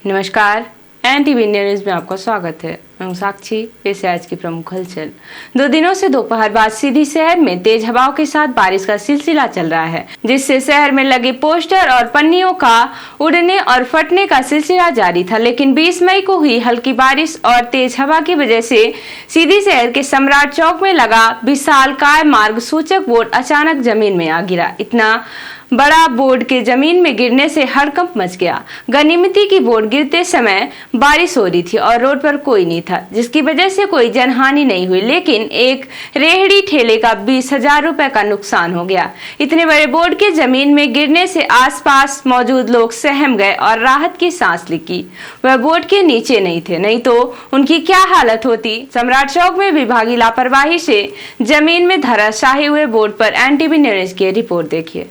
नमस्कार, NTV news में आपका स्वागत है। मैं साक्षी। पेश है आज की प्रमुख हलचल। 2 दिनों से दोपहर बाद सीधी शहर में तेज हवाओं के साथ बारिश का सिलसिला चल रहा है, जिससे शहर में लगे पोस्टर और पन्नियों का उड़ने और फटने का सिलसिला जारी था। लेकिन 20 मई को हुई हल्की बारिश और तेज हवा की वजह से सीधी शहर के सम्राट चौक में लगा विशालकाय मार्ग सूचक बोर्ड अचानक जमीन में आ गिरा। इतना बड़ा बोर्ड के जमीन में गिरने से हड़कंप मच गया। गनीमती की बोर्ड गिरते समय बारिश हो रही थी और रोड पर कोई नहीं था, जिसकी वजह से कोई जनहानि नहीं हुई, लेकिन एक रेहड़ी ठेले का 20,000 रुपए का नुकसान हो गया। इतने बड़े बोर्ड के जमीन में गिरने से आसपास मौजूद लोग सहम गए और राहत की सांस ली। वह बोर्ड के नीचे नहीं थे, नहीं तो उनकी क्या हालत होती। सम्राट चौक में विभागीय लापरवाही से जमीन में धराशायी हुए बोर्ड पर एनटीवी न्यूज की रिपोर्ट देखिए।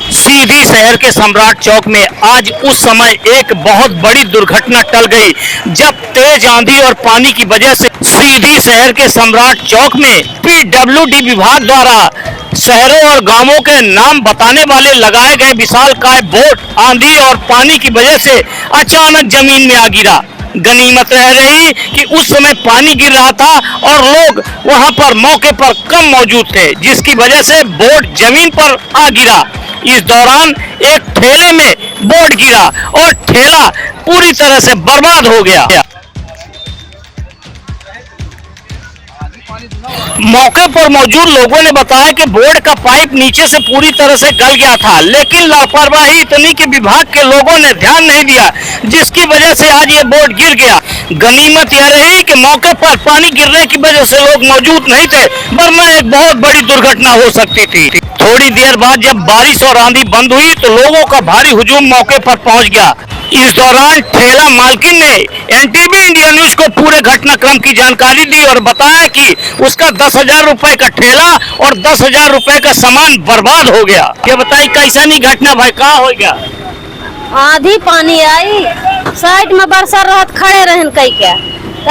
सीधी शहर के सम्राट चौक में आज उस समय एक बहुत बड़ी दुर्घटना टल गई, जब तेज आंधी और पानी की वजह से सीधी शहर के सम्राट चौक में पीडब्ल्यूडी विभाग द्वारा शहरों और गांवों के नाम बताने वाले लगाए गए विशालकाय बोर्ड आंधी और पानी की वजह से अचानक जमीन में आ गिरा। गनीमत रह रही कि उस समय पानी गिर रहा था और लोग वहां पर मौके पर कम मौजूद थे, जिसकी वजह से बोर्ड जमीन पर आ गिरा। इस दौरान एक ठेले में बोर्ड गिरा और ठेला पूरी तरह से बर्बाद हो गया। मौके पर मौजूद लोगों ने बताया कि बोर्ड का पाइप नीचे से पूरी तरह से गल गया था, लेकिन लापरवाही इतनी कि विभाग के लोगों ने ध्यान नहीं दिया, जिसकी वजह से आज ये बोर्ड गिर गया। गनीमत यह रही कि मौके पर पानी गिरने की वजह से लोग मौजूद नहीं थे, वरना एक बहुत बड़ी दुर्घटना हो सकती थी। थोड़ी देर बाद जब बारिश और आंधी बंद हुई तो लोगों का भारी हुजूम मौके पर पहुंच गया। इस दौरान ठेला मालकिन ने एनटीवी इंडिया न्यूज को पूरे घटनाक्रम की जानकारी दी और बताया कि उसका 10,000 रुपए का ठेला और 10,000 रुपए का सामान बर्बाद हो गया। ये बताइए कैसा नहीं घटना भाई, कहाँ हो गया? आधी पानी आई, साइड में बरसा रहत खड़े रहन कई क्या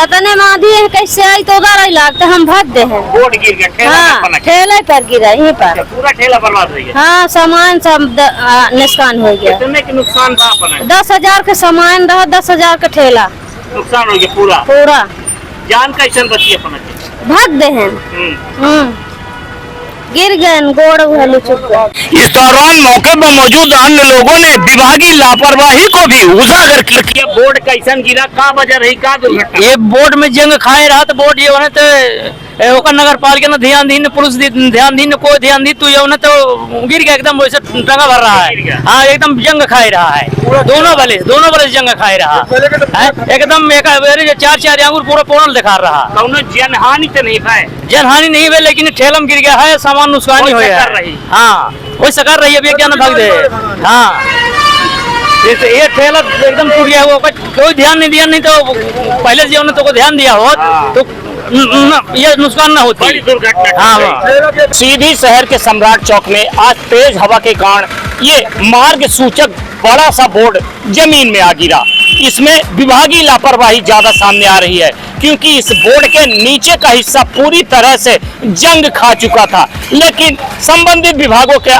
तने में आधी कैसे आई तो उधर आई लागते हम भाग दे हैं। बोर्ड गिर गया, ठेला हाँ, ठेले पर गिरा यहीं पर। पूरा ठेला बर्बाद हो गया। हाँ, सामान सब नुकसान हो गया। कितने के नुकसान था? 10,000 के सामान रहा, 10,000 का ठेला नुकसान हो गया पूरा। जान कैसे बची अपना? भाग दे हैं, गिर गए गोड़ चुप गए। इस दौरान मौके पर मौजूद अन्य लोगों ने विभागीय लापरवाही को भी उजागर किया। बोर्ड कैसन गिरा, का वजह रही, का दुर्घटना? ये बोर्ड में जंग खाए रहा तो बोर्ड ये होने तो नगर पालिका ने ध्यान दी, पुलिस ध्यान दी, कोई ध्यान दी तो ये तो गिर गया एकदम वैसे टंगा भर रहा है। हाँ, एकदम जंग खाए रहा है, दोनों वाले जंग खाए रहा है एकदम। 4 आंगुर पूरा पोड़ल दिखा रहा। जनहानि तो नहीं खाए? जनहानि नहीं हुई, लेकिन ठेलम गिर गया है, सामान नुकसानी हो गया। हाँ, वही सकार रही है, क्या भाग दे। हाँ, ये ठेला एकदम टूट गया, कोई ध्यान नहीं दिया, नहीं तो पहले जो ने तो ध्यान दिया हो तो ये नुकसान ना होती। बड़ी दुर्घटना। हाँ, सीधी शहर के सम्राट चौक में आज तेज हवा के कारण ये मार्ग सूचक बड़ा सा बोर्ड जमीन में आ गिरा। इसमें विभागीय लापरवाही ज्यादा सामने आ रही है, क्योंकि इस बोर्ड के नीचे का हिस्सा पूरी तरह से जंग खा चुका था, लेकिन संबंधित विभागों के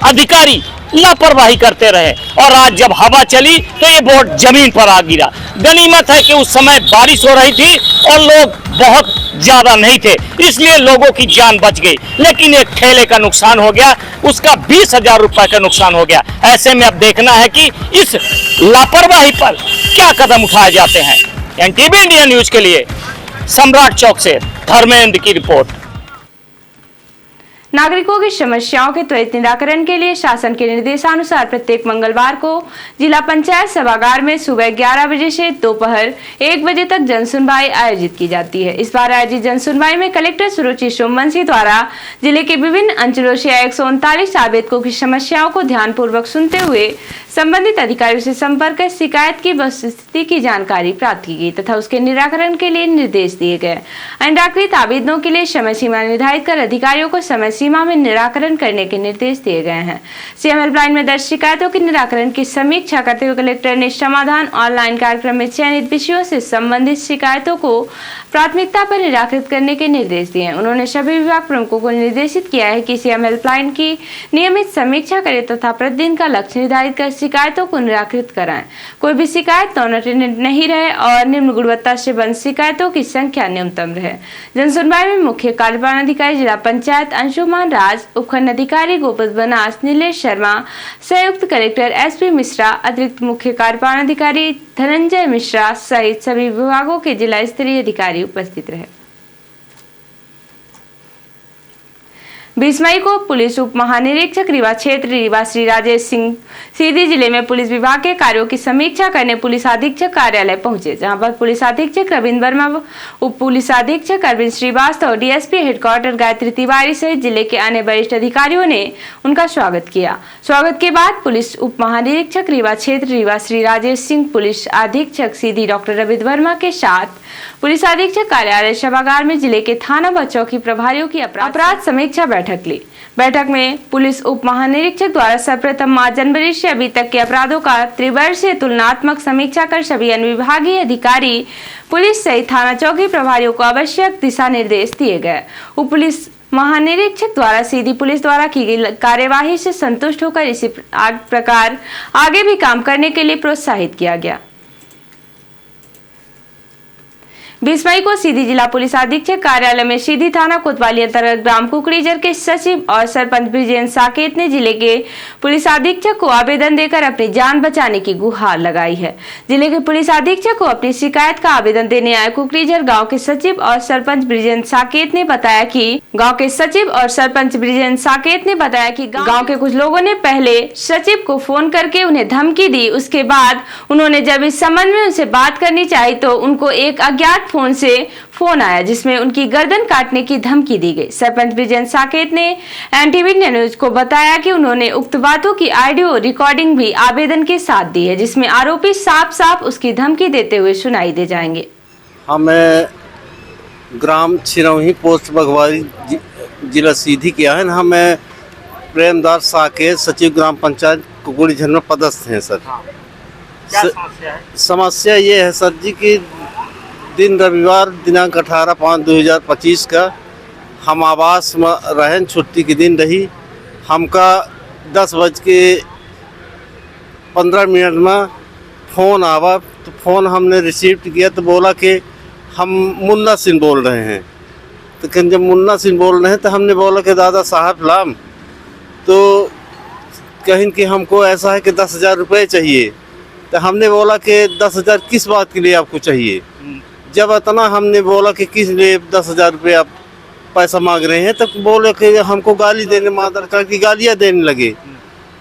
अधिकारी लापरवाही करते रहे और आज जब हवा चली तो ये बोर्ड जमीन पर आ गिरा। गनीमत है कि उस समय बारिश हो रही थी और लोग बहुत ज्यादा नहीं थे, इसलिए लोगों की जान बच गई, लेकिन एक ठेले का नुकसान हो गया, उसका 20,000 रुपए का नुकसान हो गया। ऐसे में अब देखना है कि इस लापरवाही पर क्या कदम उठाए जाते हैं। एनटीवी इंडिया न्यूज के लिए सम्राट चौक से धर्मेंद्र की रिपोर्ट। नागरिकों की समस्याओं के त्वरित निराकरण के लिए शासन के निर्देशानुसार प्रत्येक मंगलवार को जिला पंचायत सभागार में सुबह 11 बजे से दोपहर 1 बजे तक जनसुनवाई आयोजित की जाती है। इस बार आयोजित जनसुनवाई में कलेक्टर सुरुचि सोमवंशी द्वारा जिले के विभिन्न अंचलों से 139 आवेदकों की समस्याओं को ध्यानपूर्वक सुनते हुए संबंधित अधिकारियों से संपर्क कर शिकायत की वस्तुस्थिति की जानकारी प्राप्त की गई तथा उसके निराकरण के लिए निर्देश दिए गए। अनडाकृत आवेदनों के लिए समय सीमा निर्धारित कर अधिकारियों को समय सीमा में निराकरण करने के निर्देश दिए गए हैं। सीएम हेल्पलाइन में दर्ज शिकायतों के निराकरण की समीक्षा करते हुए कलेक्टर ने समाधान ऑनलाइन कार्यक्रम में चयनित विषयों से संबंधित शिकायतों को प्राथमिकता पर निराकृत करने के निर्देश दिए। उन्होंने सभी विभाग प्रमुखों को निर्देशित किया है कि सीएम हेल्पलाइन की नियमित समीक्षा करें तथा प्रतिदिन का लक्ष्य निर्धारित कर शिकायतों को निराकृत कराएं। कोई भी शिकायत नॉन अटेंडेंट नहीं रहे और निम्न गुणवत्ता से बंद शिकायतों की संख्या न्यूनतम रहे। जन सुनवाई में मुख्य कार्यपालन अधिकारी जिला पंचायत अंशुमान राज, उपखंड अधिकारी गोपद बनास, नीलेश शर्मा, संयुक्त कलेक्टर एसपी मिश्रा, अतिरिक्त मुख्य कार्यपालन अधिकारी धनंजय मिश्रा सहित सभी विभागों के जिला स्तरीय अधिकारी उपस्थित रहे। 20 मई को पुलिस उप महानिरीक्षक रीवा क्षेत्र रीवा श्री राजेश सिंह सीधी जिले में पुलिस विभाग के कार्यों की समीक्षा करने पुलिस अधीक्षक कार्यालय पहुंचे, जहां पर पुलिस अधीक्षक रविंद्र वर्मा, उप पुलिस अधीक्षक अरविंद श्रीवास्तव, डीएसपी हेडक्वार्टर गायत्री तिवारी सहित जिले के अन्य वरिष्ठ अधिकारियों ने उनका स्वागत किया। स्वागत के बाद पुलिस उप महानिरीक्षक रीवा क्षेत्र रीवा श्री राजेश सिंह, पुलिस अधीक्षक सीधी डॉक्टर रविंद्र वर्मा के साथ पुलिस अधीक्षक कार्यालय सभागार में जिले के थाना व चौकी प्रभारियों की अपराध समीक्षा बैठक ली। बैठक में पुलिस उप महानिरीक्षक द्वारा सर्वप्रथम 5 जनवरी से अभी तक के अपराधों का त्रिवर्षीय तुलनात्मक समीक्षा कर सभी अनुविभागीय अधिकारी, पुलिस सहित थाना चौकी प्रभारियों को आवश्यक दिशा निर्देश दिए गए। उप पुलिस महानिरीक्षक द्वारा सीधी पुलिस द्वारा की गई कार्यवाही से संतुष्ट होकर इसी प्रकार आगे भी काम करने के लिए प्रोत्साहित किया गया। 20 मई को सीधी जिला पुलिस अधीक्षक कार्यालय में सीधी थाना कोतवाली अंतर्गत ग्राम कुकड़ीजर के सचिव और सरपंच ब्रिजेश साकेत ने जिले के पुलिस अधीक्षक को आवेदन देकर अपनी जान बचाने की गुहार लगाई है। जिले के पुलिस अधीक्षक को अपनी शिकायत का आवेदन देने आए कुकड़ीजर गांव के सचिव और सरपंच ब्रिजेश साकेत ने बताया कि गांव के कुछ लोगों ने पहले सचिव को फोन करके उन्हें धमकी दी। उसके बाद उन्होंने जब इस संबंध में उनसे बात करनी चाहिए तो उनको एक अज्ञात फोन से फोन आया जिसमें उनकी गर्दन काटने की धमकी दी गई। सरपंच ब्रिजेश साकेत ने एनटीवी न्यूज को बताया कि उन्होंने उक्त बातों की ऑडियो रिकॉर्डिंग भी आवेदन के साथ दी है, जिसमें आरोपी साफ साफ उसकी धमकी देते हुए सुनाई दे जाएंगे। हमें ग्राम छिरौही पोस्ट बघवारी जिला सीधी किया है। हमें प्रेमदास साकेत सचिव ग्राम पंचायत कुकड़ीझर में पदस्थ हैं सर। समस्या ये है सर जी कि दिन रविवार दिनांक 18/5/2025 का हम आवास में रहन, छुट्टी के दिन रही। हमका 10:15 में फ़ोन आवा तो फ़ोन हमने रिसीव किया तो बोला कि हम मुन्ना सिंह बोल रहे हैं। तो जब मुन्ना सिंह बोल रहे हैं तो हमने बोला कि दादा साहब लाम, तो कहीं कि हमको ऐसा है कि 10,000 रुपये चाहिए। तो हमने बोला कि 10,000 किस बात के लिए आपको चाहिए। जब इतना हमने बोला कि किस लिए 10,000 रुपये आप पैसा मांग रहे हैं, तो बोले कि हमको गाली देने, मादर की गालियाँ देने लगे।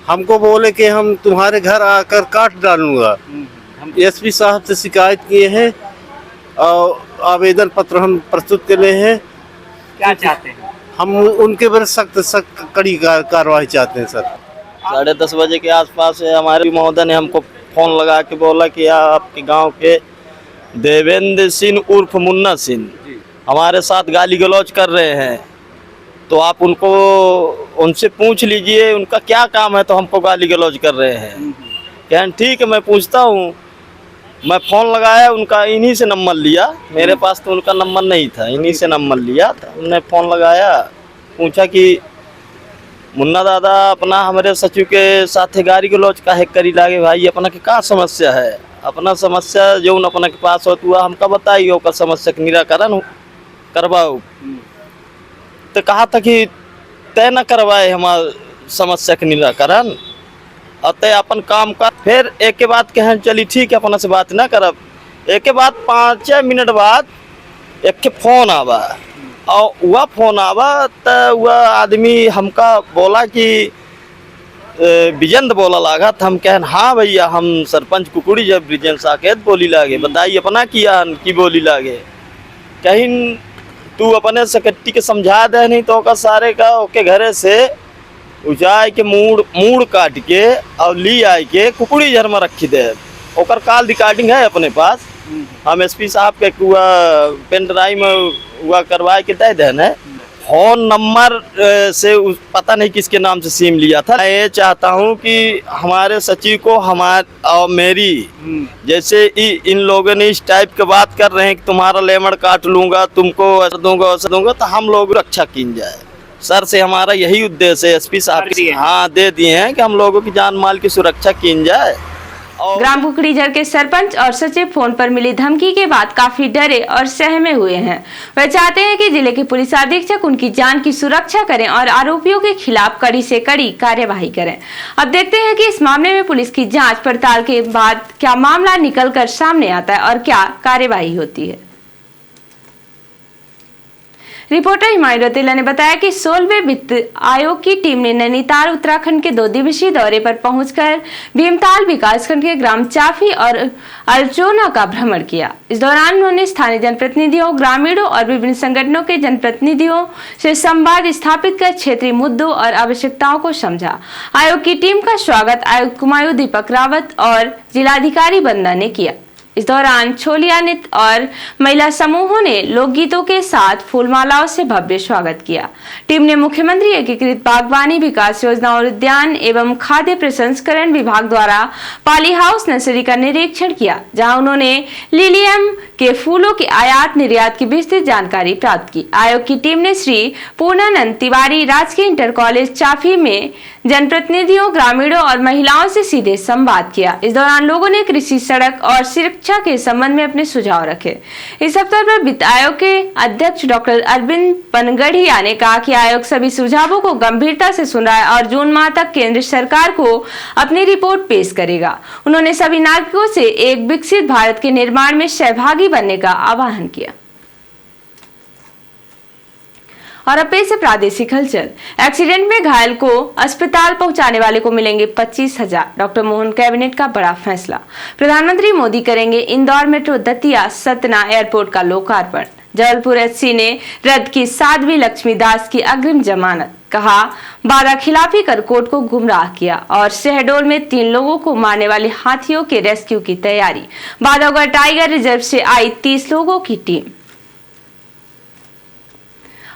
हमको बोले कि हम तुम्हारे घर आकर काट डालूंगा। एसपी साहब से शिकायत किए हैं और आवेदन पत्र हम प्रस्तुत करे हैं। क्या चाहते हैं? हम उनके पर सख्त कड़ी कार्रवाई चाहते हैं सर। 10:30 बजे के आसपास हमारे महोदय ने हमको फ़ोन लगा के बोला कि आपके गांव के देवेंद्र सिंह उर्फ मुन्ना सिंह हमारे साथ गाली गलौज कर रहे हैं, तो आप उनसे पूछ लीजिए उनका क्या काम है, तो हमको गाली गलौज कर रहे हैं। कहन ठीक है मैं पूछता हूँ। मैं फ़ोन लगाया, उनका इन्हीं से नंबर लिया, मेरे पास तो उनका नंबर नहीं था, इन्हीं से नंबर लिया था। उन्होंने फ़ोन लगाया, पूछा कि मुन्ना दादा अपना हमारे सचिव के साथ गाड़ी गलौज काहे करी लागे भाई, अपना के का समस्या है, अपना समस्या जो अपना के पास होत हुआ हमका बताइए, ओकर समस्या के निराकरण करवाओ। तो कहा था कि तय न करवाए हमार समस्या के निराकरण, और तय अपन काम कर। फिर एक के बाद कहन चली ठीक है अपना से बात ना करब। एक के बाद 5 मिनट बाद एक के फ़ोन आवा, और वह फ़ोन आवा तो वह आदमी हमका बोला कि बिजंद बोला लागा था। हम कहन हाँ भैया हम सरपंच कुकुड़ी जब ब्रिजेश साकेत बोली लागे, बताइए अपना किया की बोली लागे। कहीं तू अपने सेक्रेटरी के समझा दे, नहीं तो सारे का ओके घरे से उजाय के मूड़ काट के और ली आए के कुकुड़ी झर में रखी दे। ओकर कॉल रिकॉर्डिंग है अपने पास। हम एसपी साहब के पेन ड्राइव में हुआ करवाए के दे देने। फोन नंबर से पता नहीं किसके नाम से सिम लिया था। मैं ये चाहता हूँ कि हमारे सचिव को और मेरी जैसे इन लोगों ने इस टाइप की बात कर रहे हैं कि तुम्हारा लेमड़ काट लूंगा, तुमको ऐसा दूंगा वैसा दूंगा, तो हम लोग रक्षा की जाए। सर से हमारा यही उद्देश्य है, एसपी साहब हाँ दे दिए हैं कि हम लोगों की जान माल की सुरक्षा की जाए। ग्राम कुकड़ीझर के सरपंच और सचिव फोन पर मिली धमकी के बाद काफी डरे और सहमे हुए हैं। वह चाहते हैं कि जिले के पुलिस अधीक्षक उनकी जान की सुरक्षा करें और आरोपियों के खिलाफ कड़ी से कड़ी कार्यवाही करें। अब देखते हैं कि इस मामले में पुलिस की जांच पड़ताल के बाद क्या मामला निकल कर सामने आता है और क्या कार्यवाही होती है। रिपोर्टर हिमायत रतेला ने बताया कि 16वें वित्त आयोग की टीम ने नैनीताल उत्तराखंड के 2 दिवसीय दौरे पर पहुंचकर भीमताल विकासखंड के ग्राम चाफी और अलचोना का भ्रमण किया। इस दौरान उन्होंने स्थानीय जनप्रतिनिधियों, ग्रामीणों और विभिन्न संगठनों के जनप्रतिनिधियों से संवाद स्थापित कर क्षेत्रीय मुद्दों और आवश्यकताओं को समझा। आयोग की टीम का स्वागत आयुक्त कुमायूं दीपक रावत और जिलाधिकारी बंदा ने किया। इस दौरान छोलिया नृत्य और महिला समूहों ने लोकगीतों के साथ फूलमालाओं से भव्य स्वागत किया। टीम ने मुख्यमंत्री एकीकृत बागवानी विकास योजना और उद्यान एवं खाद्य प्रसंस्करण विभाग द्वारा पाली हाउस नर्सरी का निरीक्षण किया, जहां उन्होंने लिलियम के फूलों के आयात निर्यात की विस्तृत जानकारी प्राप्त की। आयोग की टीम ने श्री पूर्णानंद तिवारी राजकीय इंटर कॉलेज चाफी में जनप्रतिनिधियों, ग्रामीणों और महिलाओं से सीधे संवाद किया। इस दौरान लोगों ने कृषि, सड़क और शिक्षा के संबंध में अपने सुझाव रखे। इस अवसर पर वित्त आयोग के अध्यक्ष डॉक्टर अरविंद पनगढ़िया ने कहा कि आयोग सभी सुझावों को गंभीरता से सुन रहा है और जून माह तक केंद्र सरकार को अपनी रिपोर्ट पेश करेगा। उन्होंने सभी नागरिकों से एक विकसित भारत के निर्माण में सहभागी बनने का आह्वान किया। और अब पेश है प्रादेशिक हलचल। एक्सीडेंट में घायल को अस्पताल पहुंचाने वाले को मिलेंगे 25,000। डॉक्टर मोहन कैबिनेट का बड़ा फैसला। प्रधानमंत्री मोदी करेंगे इंदौर मेट्रो दतिया सतना एयरपोर्ट का लोकार्पण। जबलपुर एससी ने रद्द की साध्वी लक्ष्मी दास की अग्रिम जमानत। कहा वादा खिलाफी कर कोर्ट को गुमराह किया। और शहडोल में 3 लोगों को मारने वाले हाथियों के रेस्क्यू की तैयारी। बांधवगढ़ टाइगर रिजर्व से आई 30 लोगों की टीम।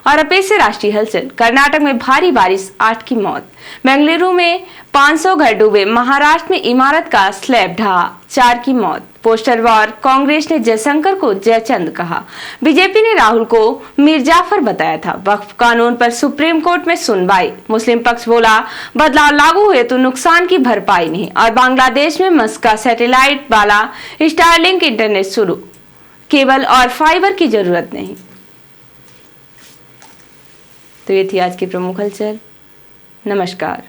और अब से राष्ट्रीय हलचल। कर्नाटक में भारी बारिश, 8 की मौत। बेंगलुरु में 500 घर डूबे। महाराष्ट्र में इमारत का स्लैब ढहा, 4 की मौत। पोस्टर वॉर, कांग्रेस ने जयशंकर को जयचंद कहा। बीजेपी ने राहुल को मीर जाफर बताया था। वक्फ कानून पर सुप्रीम कोर्ट में सुनवाई। मुस्लिम पक्ष बोला बदलाव लागू हुए तो नुकसान की भरपाई नहीं। और बांग्लादेश में मस्क का सैटेलाइट वाला स्टारलिंक इंटरनेट शुरू, केबल और फाइबर की जरूरत नहीं। तो ये थी आज की प्रमुख हलचल। नमस्कार।